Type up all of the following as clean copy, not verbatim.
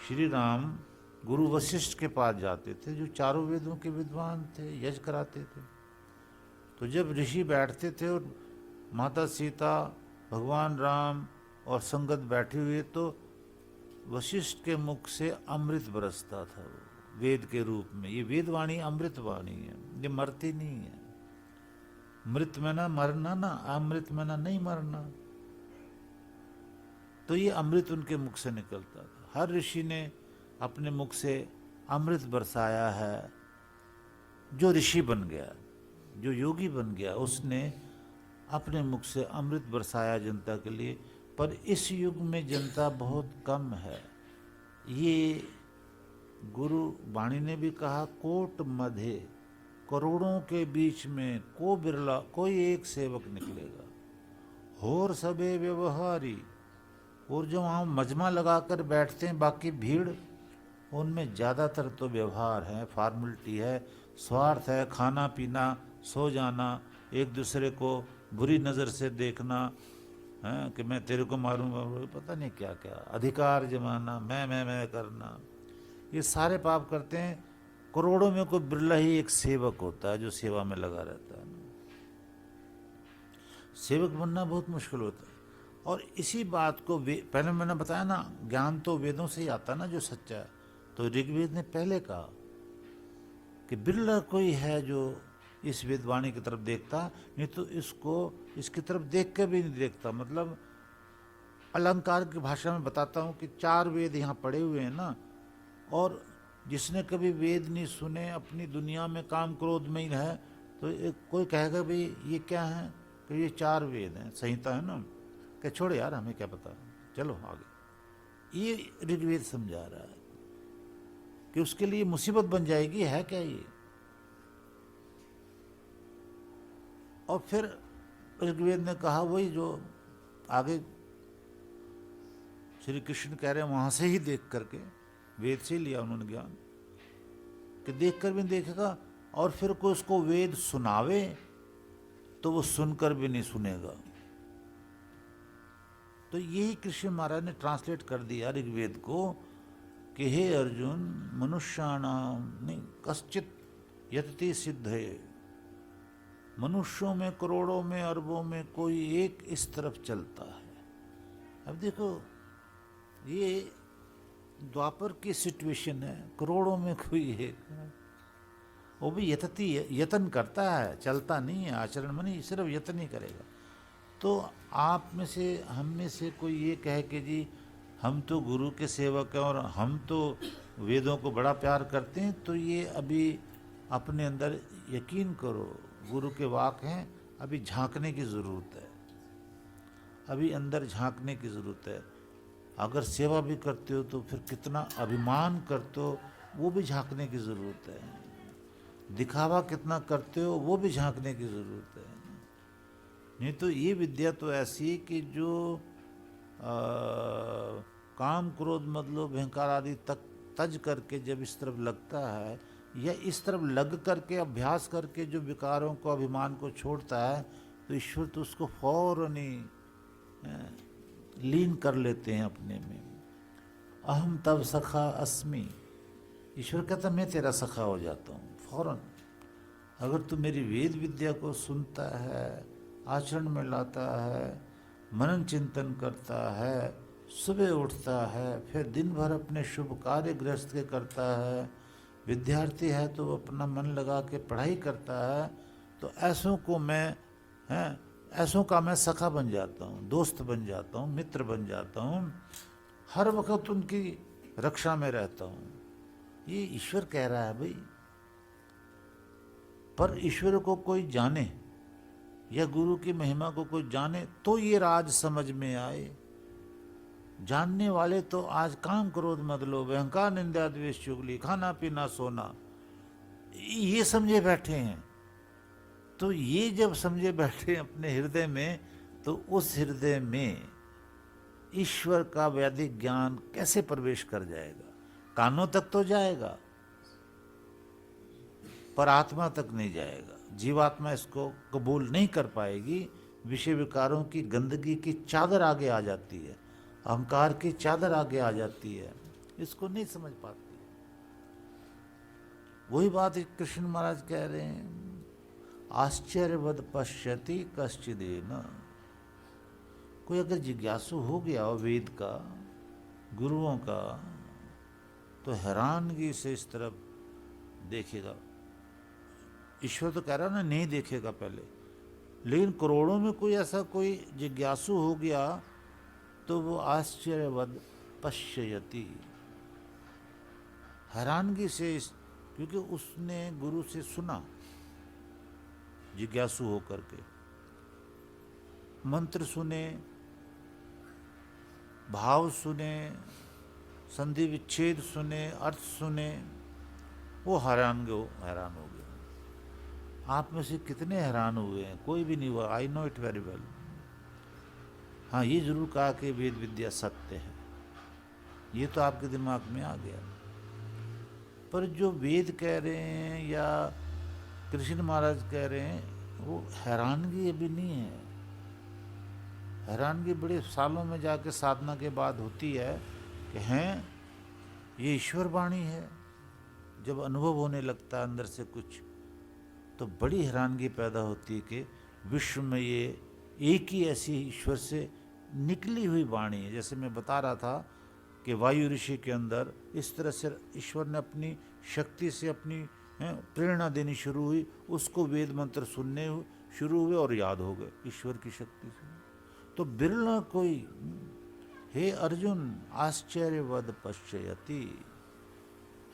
श्री राम गुरु वशिष्ठ के पास जाते थे, जो चारों वेदों के विद्वान थे, यज्ञ कराते थे। तो जब ऋषि बैठते थे और माता सीता, भगवान राम और संगत बैठे हुए, तो वशिष्ठ के मुख से अमृत बरसता था, वो वेद के रूप में। ये वेदवाणी अमृत वाणी है, ये मरती नहीं है। मृत में ना मरना, ना अमृत में ना नहीं मरना। तो ये अमृत उनके मुख से निकलता था। हर ऋषि ने अपने मुख से अमृत बरसाया है। जो ऋषि बन गया, जो योगी बन गया, उसने अपने मुख से अमृत बरसाया जनता के लिए। पर इस युग में जनता बहुत कम है। ये गुरु वाणी ने भी कहा, कोट मध्य, करोड़ों के बीच में को बिरला कोई एक सेवक निकलेगा। होर सबे व्यवहारी, और जो वहाँ मजमा लगाकर बैठते हैं बाकी भीड़, उनमें ज़्यादातर तो व्यवहार है, फॉर्मेलिटी है, स्वार्थ है, खाना पीना, सो जाना, एक दूसरे को बुरी नज़र से देखना है कि मैं तेरे को मारूंगा, पता नहीं क्या क्या, अधिकार जमाना, मैं करना, ये सारे पाप करते हैं। करोड़ों में कोई बिरला ही एक सेवक होता है जो सेवा में लगा रहता है। सेवक बनना बहुत मुश्किल होता है। और इसी बात को पहले मैंने बताया ना, ज्ञान तो वेदों से ही आता है ना जो सच्चा है। तो ऋग्वेद ने पहले कहा कि बिरला कोई है जो इस वेदवाणी की तरफ देखता, नहीं तो इसको इसकी तरफ देख के भी नहीं देखता। मतलब अलंकार की भाषा में बताता हूँ कि 4 वेद यहाँ पड़े हुए हैं ना, और जिसने कभी वेद नहीं सुने, अपनी दुनिया में काम क्रोध में ही है, तो कोई कहेगा भाई ये क्या है, कि ये 4 वेद हैं, संहिता है ना, कि छोड़े यार हमें क्या पता, चलो आगे। ये ऋग्वेद समझा रहा है कि उसके लिए मुसीबत बन जाएगी, है क्या ये। और फिर ऋग्वेद ने कहा वही जो आगे श्री कृष्ण कह रहे हैं, वहां से ही देख करके, वेद से लिया उन्होंने ज्ञान, कि देख कर भी देखेगा, और फिर कोई उसको वेद सुनावे तो वो सुनकर भी नहीं सुनेगा। तो यही कृष्ण महाराज ने ट्रांसलेट कर दिया ऋग्वेद को कि हे अर्जुन, मनुष्याणाम नहीं कश्चित यतति सिद्धये, मनुष्यों में करोड़ों में अरबों में कोई एक इस तरफ चलता है। अब देखो ये द्वापर की सिचुएशन है, करोड़ों में कोई एक, वो भी यतति यतन करता है, चलता नहीं है, आचरण में नहीं, सिर्फ यतन ही करेगा। तो आप में से, हम में से कोई ये कहे कि जी हम तो गुरु के सेवक हैं और हम तो वेदों को बड़ा प्यार करते हैं, तो ये अभी अपने अंदर यकीन करो, गुरु के वाक हैं, अभी झांकने की ज़रूरत है, अभी अंदर झांकने की ज़रूरत है। अगर सेवा भी करते हो तो फिर कितना अभिमान करते हो, वो भी झांकने की ज़रूरत है। दिखावा कितना करते हो, वो भी झांकने की ज़रूरत है। नहीं तो ये विद्या तो ऐसी है कि जो काम क्रोध मतलब अहंकार आदि तक तज करके जब इस तरफ लगता है, या इस तरफ लग करके अभ्यास करके जो विकारों को, अभिमान को छोड़ता है, तो ईश्वर तो उसको फौरन ही लीन कर लेते हैं अपने में। अहम तब सखा अस्मि, ईश्वर कहता मैं तेरा सखा हो जाता हूँ फौरन। अगर तू मेरी वेद विद्या को सुनता है, आचरण में लाता है, मनन चिंतन करता है, सुबह उठता है, फिर दिन भर अपने शुभ कार्य गृहस्थ के करता है, विद्यार्थी है तो अपना मन लगा के पढ़ाई करता है, तो ऐसों को मैं ऐसों का मैं सखा बन जाता हूँ, दोस्त बन जाता हूँ, मित्र बन जाता हूँ, हर वक्त उनकी रक्षा में रहता हूँ। ये ईश्वर कह रहा है भाई। पर ईश्वर को कोई जाने या गुरु की महिमा को कोई जाने तो ये राज समझ में आए। जानने वाले तो आज काम क्रोध मद लोभ अहंकार निंदा द्वेष चुगली खाना पीना सोना ये समझे बैठे हैं। तो ये जब समझे बैठे अपने हृदय में, तो उस हृदय में ईश्वर का वैदिक ज्ञान कैसे प्रवेश कर जाएगा? कानों तक तो जाएगा पर आत्मा तक नहीं जाएगा। जीवात्मा इसको कबूल नहीं कर पाएगी। विषय विकारों की गंदगी की चादर आगे आ जाती है, अहंकार की चादर आगे आ जाती है, इसको नहीं समझ पाती। वही बात कृष्ण महाराज कह रहे हैं, आश्चर्यवद पश्यति कश्चिदेन। कोई अगर जिज्ञासु हो गया हो वेद का, गुरुओं का, तो हैरानगी से इस तरफ देखेगा। ईश्वर तो कह रहा ना नहीं देखेगा पहले, लेकिन करोड़ों में कोई ऐसा कोई जिज्ञासु हो गया तो वो आश्चर्यवद पश्यति, हैरानगी से क्योंकि उसने गुरु से सुना, जिज्ञासु होकर के मंत्र सुने, भाव सुने, संधि विच्छेद सुने, अर्थ सुने, वो हैरान हो गए। आप में से कितने हैरान हुए हैं? कोई भी नहीं हुआ। I know it very well. हाँ, ये जरूर कहा कि वेद विद्या सत्य है, ये तो आपके दिमाग में आ गया। पर जो वेद कह रहे हैं या कृष्ण महाराज कह रहे हैं, वो हैरानगी अभी नहीं है। हैरानगी बड़े सालों में जाके साधना के बाद होती है कि हैं ये ईश्वर वाणी है। जब अनुभव होने लगता है अंदर से कुछ, तो बड़ी हैरानगी पैदा होती है कि विश्व में ये एक ही ऐसी ईश्वर से निकली हुई वाणी है। जैसे मैं बता रहा था कि वायु ऋषि के अंदर इस तरह से ईश्वर ने अपनी शक्ति से अपनी प्रेरणा देनी शुरू हुई, उसको वेद मंत्र सुनने शुरू हुए और याद हो गए ईश्वर की शक्ति से। तो बिरला कोई, हे अर्जुन आश्चर्यवद पश्यति,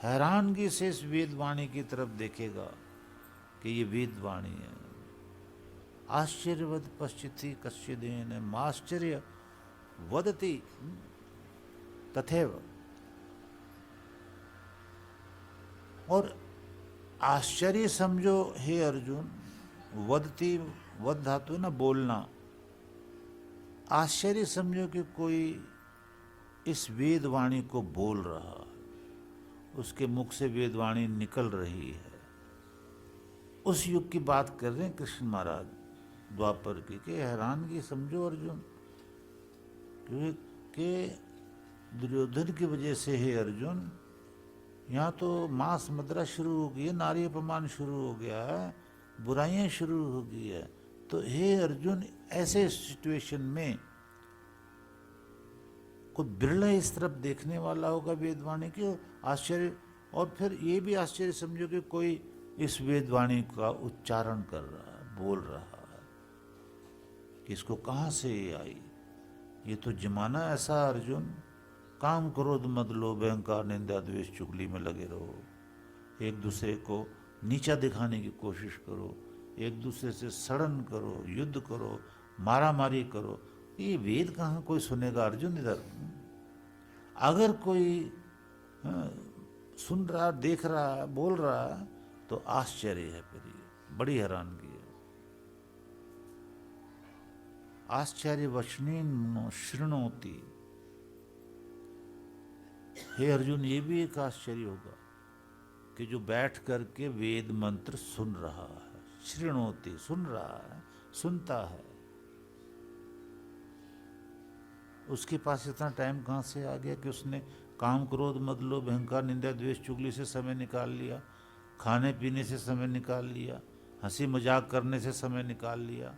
हैरानगी से इस वेद वाणी की तरफ देखेगा कि ये वेद वाणी है। आश्चर्यवद पश्यति कश्चिदेन माश्चर्य वदति तथैव। और आश्चर्य समझो हे अर्जुन, वदति, वद धातु है ना बोलना, आश्चर्य समझो कि कोई इस वेद वाणी को बोल रहा है, उसके मुख से वेद वाणी निकल रही है। उस युग की बात कर रहे हैं कृष्ण महाराज, द्वापर की, कि हैरानगी समझो अर्जुन, क्योंकि दुर्योधन की वजह से हे अर्जुन यहाँ तो मांस मदिरा शुरू हो गई है, नारी अपमान शुरू हो गया है, बुराइयां शुरू हो गई है। तो हे अर्जुन, ऐसे सिचुएशन में कोई बिरला इस तरफ देखने वाला होगा वेदवाणी की। आश्चर्य, और फिर ये भी आश्चर्य समझो कि कोई इस वेदवाणी का उच्चारण कर रहा है, बोल रहा है, कि इसको कहाँ से ये आई। ये तो जमाना ऐसा अर्जुन, काम क्रोध मद लोभ अहंकार निंदा द्वेष चुगली में लगे रहो, एक दूसरे को नीचा दिखाने की कोशिश करो, एक दूसरे से सड़न करो, युद्ध करो, मारा मारी करो। ये वेद कहाँ कोई सुनेगा अर्जुन इधर। अगर कोई सुन रहा, देख रहा, बोल रहा, तो आश्चर्य है, फिर ये बड़ी हैरानगी है। आश्चर्य वचनेन शृणोति। हे अर्जुन, ये भी एक आश्चर्य होगा कि जो बैठ करके वेद मंत्र सुन रहा है, शृणोति, सुन रहा है, सुनता है, उसके पास इतना टाइम कहाँ से आ गया कि उसने काम क्रोध मद लोभ अहंकार निंदा द्वेष चुगली से समय निकाल लिया, खाने पीने से समय निकाल लिया, हंसी मजाक करने से समय निकाल लिया।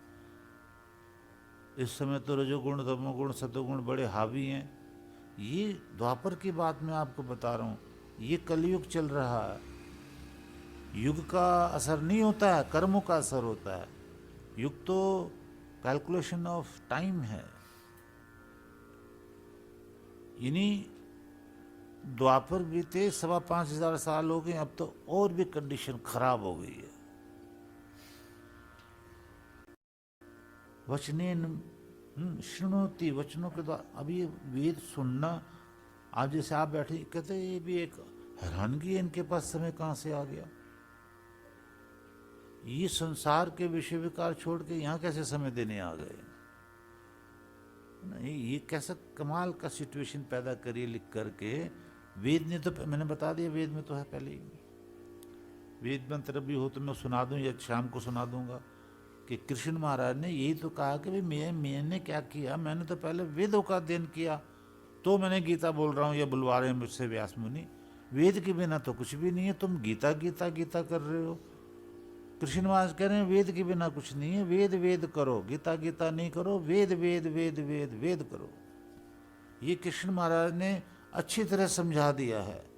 इस समय तो रजोगुण तमोगुण सतोगुण बड़े हावी हैं। ये द्वापर की बात मैं आपको बता रहा हूँ, ये कलयुग चल रहा है। युग का असर नहीं होता है, कर्मों का असर होता है। युग तो कैलकुलेशन ऑफ टाइम है। यानी द्वापर बीते 5,500 साल हो गए, अब तो और भी कंडीशन खराब हो गई है। वचनेन शृणोति, वचनों के द्वारा। अभी ये वेद सुनना, आज जैसे आप बैठे कहते ये भी एक हैरानगी है, इनके पास समय कहाँ से आ गया। ये संसार के विषय विकार छोड़ के यहाँ कैसे समय देने आ गए। ये कैसा कमाल का सिचुएशन पैदा करिए लिख करके। वेद ने तो, मैंने बता दिया वेद में तो है पहले ही। वेद मंत्र भी हो तो मैं सुना दूं या शाम को सुना दूंगा कि कृष्ण महाराज ने यही तो कहा कि भाई मैंने क्या किया, मैंने तो पहले वेदों का अध्ययन किया, तो मैंने गीता बोल रहा हूँ, या बुलवा रहे हैं मुझसे व्यास मुनि। वेद के बिना तो कुछ भी नहीं है, तुम गीता गीता गीता कर रहे हो। कृष्ण महाराज कह रहे हैं वेद के बिना कुछ नहीं है, वेद वेद करो, गीता गीता नहीं करो, वेद वेद वेद वेद वेद करो। ये कृष्ण महाराज ने अच्छी तरह समझा दिया है।